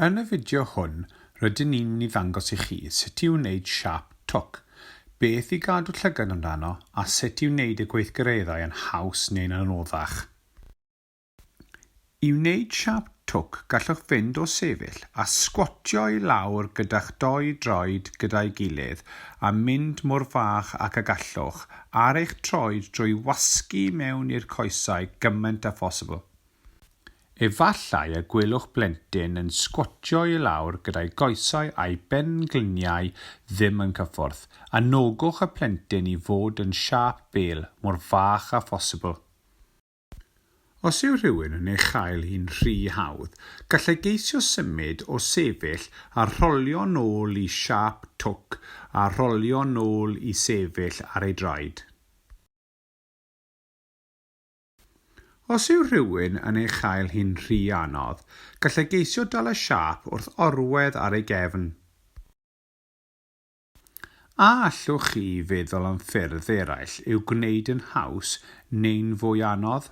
Yn y fideo hwn, rydyn ni'n mynd i ddangos i chi sut i wneud siap twc, beth i gadw llygad amdano a sut i wneud y gweithgareddau yn haws neu'n anoddach. I wneud siap twc, gallwch fynd o sefyll a sgwatio i lawr gyda'ch doi droed gyda'i gilydd a mynd mor fach ac y gallwch ar eich troed drwy wasgu mewn i'r coesau gymaint â phosibl. Efallai y gwelwch blentyn yn sgwatio i lawr gyda'i goesau a'i bengliniau ddim yn cyffwrdd, a nogwch y plentyn i fod yn siap bêl mor fach â phosibl. Os yw rhywun yn ei chael hi'n rhy hawdd, gallai geisio symud o sefyll a rolio nôl i siap twc a rolio nôl i sefyll ar ei draed. Os yw rhywun yn ei chael hi'n rhy anodd, gallai geisio dal y siap wrth orwedd ar ei gefn. A allwch chi feddwl am ffyrdd eraill i'w gwneud yn haws neu'n fwy anodd?